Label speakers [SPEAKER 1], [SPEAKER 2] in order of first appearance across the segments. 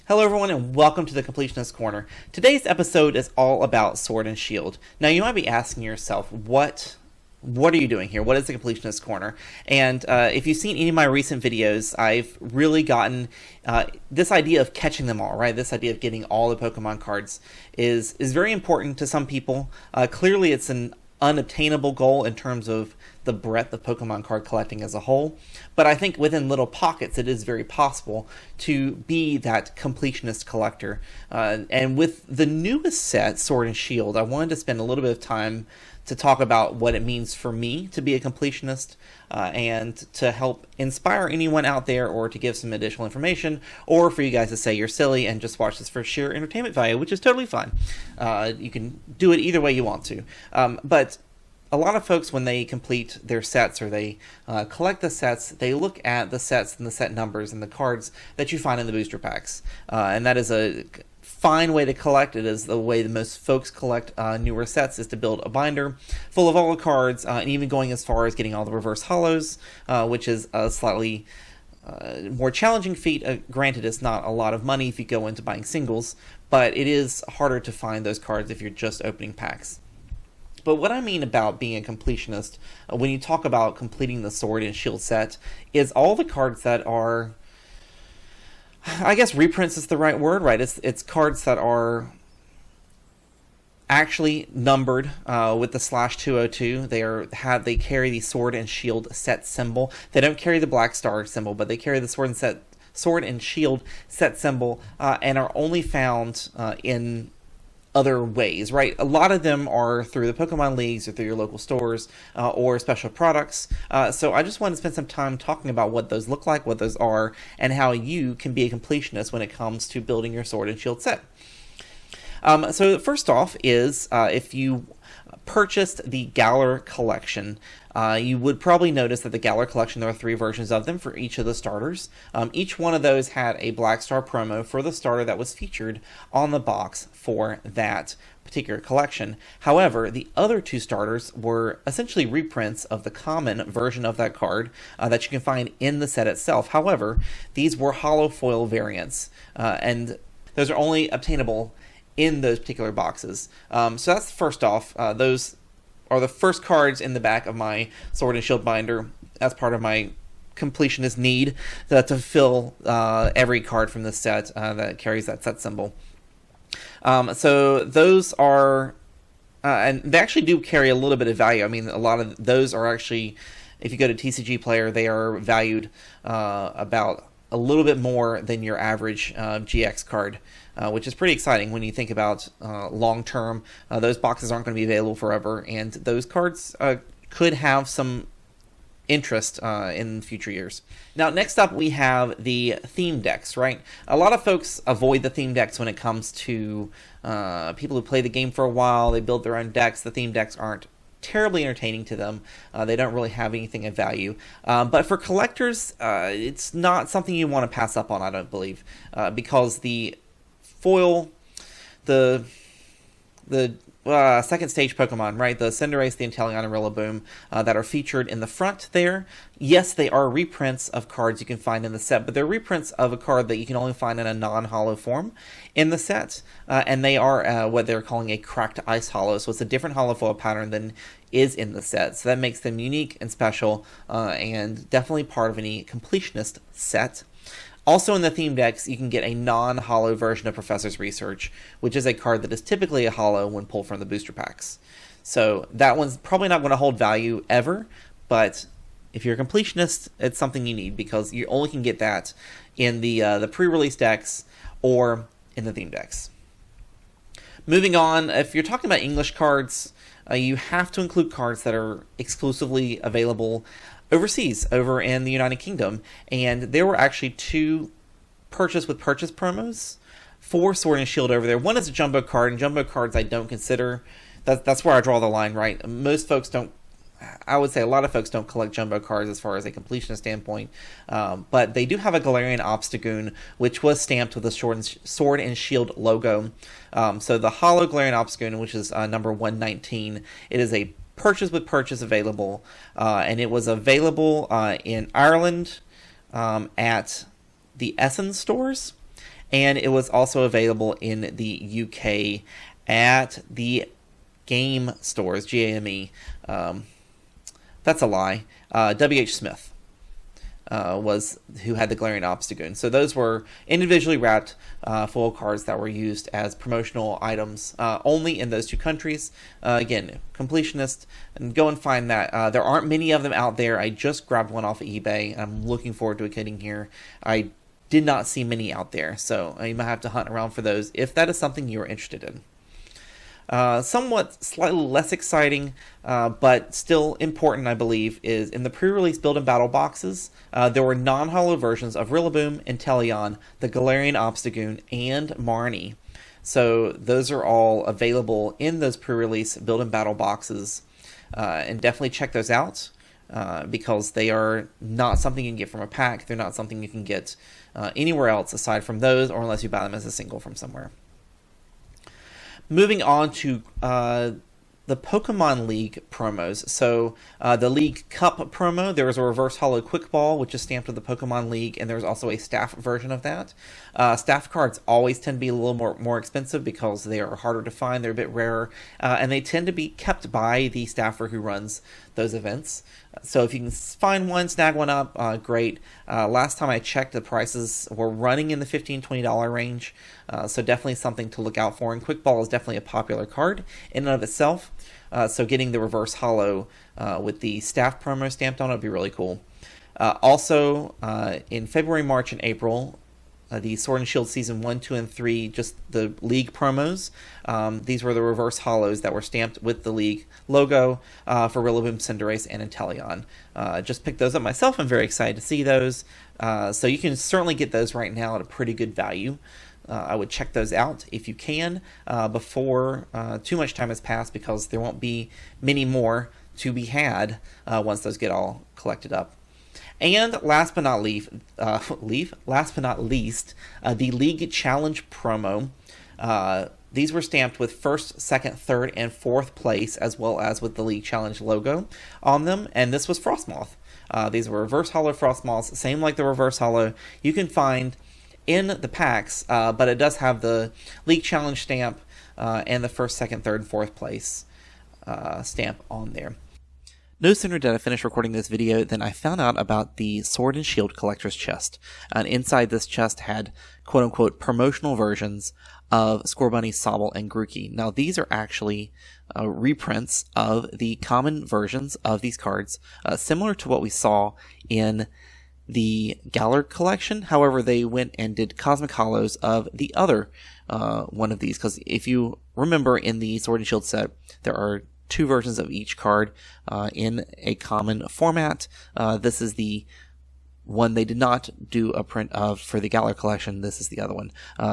[SPEAKER 1] Hello everyone and welcome to the Completionist Corner. Today's episode is all about Sword and Shield. Now you might be asking yourself, what are you doing here? What is the Completionist Corner? And if you've seen any of my recent videos, I've really gotten this idea of catching them all, right? This idea of getting all the Pokemon cards is very important to some people. Clearly it's an unobtainable goal in terms of the breadth of Pokemon card collecting as a whole, but I think within little pockets it is very possible to be that completionist collector. And with the newest set, Sword and Shield, I wanted to spend a little bit of time to talk about what it means for me to be a completionist, and to help inspire anyone out there, or to give some additional information, or for you guys to say you're silly and just watch this for sheer entertainment value, which is totally fine. You can do it either way you want to. But a lot of folks, when they complete their sets or they collect the sets, they look at the sets and the set numbers and the cards that you find in the booster packs. And that is a fine way to collect. It is the way that most folks collect newer sets, is to build a binder full of all the cards, and even going as far as getting all the reverse hollows, which is a slightly more challenging feat. Granted, it's not a lot of money if you go into buying singles, but it is harder to find those cards if you're just opening packs. But what I mean about being a completionist, when you talk about completing the Sword and Shield set, is all the cards that are, I guess reprints is the right word, right? It's cards that are actually numbered with the /202. They carry the Sword and Shield set symbol. They don't carry the Black Star symbol, but they carry the Sword and Shield set symbol, and are only found in other ways, right? A lot of them are through the Pokemon Leagues or through your local stores, or special products. So I just want to spend some time talking about what those look like, what those are, and how you can be a completionist when it comes to building your Sword and Shield set. So first off is, if you purchased the Galar collection, you would probably notice that the Galar collection, there are 3 versions of them for each of the starters. Each one of those had a Black Star promo for the starter that was featured on the box for that particular collection. However, the other 2 starters were essentially reprints of the common version of that card that you can find in the set itself. However, these were hollow foil variants, and those are only obtainable in those particular boxes. So that's first off. Those are the first cards in the back of my Sword and Shield binder as part of my completionist need to fill every card from this set that carries that set symbol. So those are, and they actually do carry a little bit of value. I mean, a lot of those are actually, if you go to TCG Player, they are valued about a little bit more than your average GX card, which is pretty exciting when you think about long term. Those boxes aren't going to be available forever, and those cards could have some interest in future years. Now, next up we have the theme decks, right? A lot of folks avoid the theme decks when it comes to people who play the game for a while. They build their own decks. The theme decks aren't terribly entertaining to them. They don't really have anything of value. But for collectors, it's not something you want to pass up on, I don't believe, because the foil, the second stage Pokemon, right? The Cinderace, the Inteleon, and Rillaboom that are featured in the front there. Yes, they are reprints of cards you can find in the set, but they're reprints of a card that you can only find in a non-hollow form in the set. And they are what they're calling a cracked ice hollow. So it's a different hollow foil pattern than is in the set. So that makes them unique and special, and definitely part of any completionist set. Also in the theme decks, you can get a non-hollow version of Professor's Research, which is a card that is typically a hollow when pulled from the booster packs. So that one's probably not going to hold value ever, but if you're a completionist, it's something you need, because you only can get that in the pre-release decks or in the theme decks. Moving on, if you're talking about English cards, you have to include cards that are exclusively available overseas, over in the United Kingdom, and there were actually 2 purchase with purchase promos for Sword and Shield over there. One is a jumbo card, and jumbo cards I don't consider, that's where I draw the line, right? Most folks don't, I would say a lot of folks don't collect jumbo cards as far as a completionist standpoint, but they do have a Galarian Obstagoon, which was stamped with a Sword and Shield logo. So the hollow Galarian Obstagoon, which is number 119, it is a purchase with purchase available, and it was available in Ireland at the Essen stores, and it was also available in the UK at the game stores, GAME. That's a lie. WH Smith was who had the Galarian Obstagoon. So those were individually wrapped full cards that were used as promotional items only in those two countries. Again, Completionist, and go and find that. There aren't many of them out there. I just grabbed one off of eBay. I'm looking forward to it getting here. I did not see many out there, so you might have to hunt around for those if that is something you're interested in. Somewhat slightly less exciting, but still important, I believe, is in the pre-release Build and Battle boxes, there were non-holo versions of Rillaboom, Inteleon, the Galarian Obstagoon, and Marnie. So those are all available in those pre-release Build and Battle boxes, and definitely check those out, because they are not something you can get from a pack. They're not something you can get anywhere else aside from those, or unless you buy them as a single from somewhere. Moving on to the Pokemon League promos. So the League Cup promo, there was a reverse holo quick ball, which is stamped with the Pokemon League, and there's also a staff version of that. Staff cards always tend to be a little more expensive because they are harder to find, they're a bit rarer, and they tend to be kept by the staffer who runs those events. So if you can find one, snag one up, great. Last time I checked, the prices were running in the $15-$20 range, so definitely something to look out for. And Quick Ball is definitely a popular card in and of itself, so getting the reverse holo with the staff promo stamped on it would be really cool. Also, in February, March, and April, the Sword and Shield Season 1, 2, and 3, just the League promos. These were the reverse holos that were stamped with the League logo for Rillaboom, Cinderace, and Inteleon. Just picked those up myself. I'm very excited to see those. So you can certainly get those right now at a pretty good value. I would check those out if you can before too much time has passed, because there won't be many more to be had once those get all collected up. And last but not least, the League Challenge promo. These were stamped with first, second, third, and fourth place, as well as with the League Challenge logo on them. And this was Frostmoth. These were reverse holo Frostmoths, same like the reverse holo you can find in the packs, but it does have the League Challenge stamp and the first, second, third, and fourth place stamp on there. No sooner did I finish recording this video than I found out about the Sword and Shield Collector's Chest. And inside this chest had quote-unquote promotional versions of Scorbunny, Sobble, and Grookey. Now these are actually reprints of the common versions of these cards, similar to what we saw in the Galar collection. However, they went and did Cosmic Holos of the other one of these, because if you remember in the Sword and Shield set, there are two versions of each card in a common format. This is the one they did not do a print of for the Galar collection. This is the other one.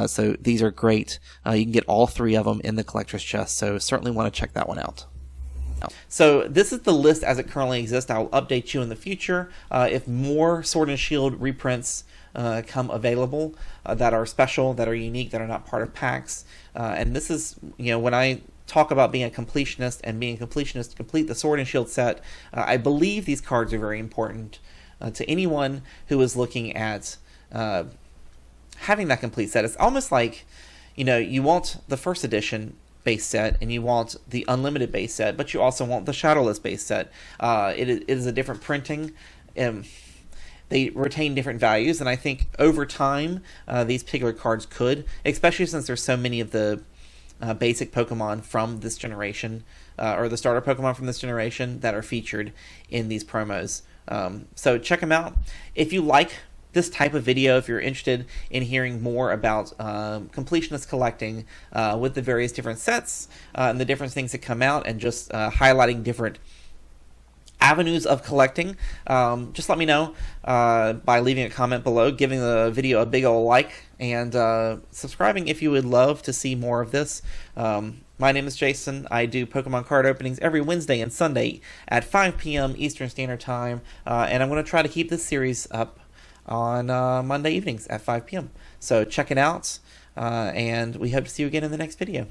[SPEAKER 1] So these are great. You can get all three of them in the collector's chest, so certainly want to check that one out. So this is the list as it currently exists. I'll update you in the future if more Sword and Shield reprints come available that are special, that are unique, that are not part of packs. And this is, when I talk about being a completionist and being a completionist to complete the Sword and Shield set, I believe these cards are very important to anyone who is looking at having that complete set. It's almost like, you want the first edition base set and you want the unlimited base set, but you also want the shadowless base set. It is a different printing. They retain different values, and I think over time these particular cards could, especially since there's so many of the basic Pokemon from this generation, or the starter Pokemon from this generation that are featured in these promos. So check them out. If you like this type of video, if you're interested in hearing more about completionist collecting with the various different sets and the different things that come out, and just highlighting different avenues of collecting, just let me know by leaving a comment below, giving the video a big ol' like, and subscribing if you would love to see more of this. My name is Jason. I do Pokemon card openings every Wednesday and Sunday at 5 p.m. Eastern Standard Time, and I'm going to try to keep this series up on Monday evenings at 5 p.m. So check it out, and we hope to see you again in the next video.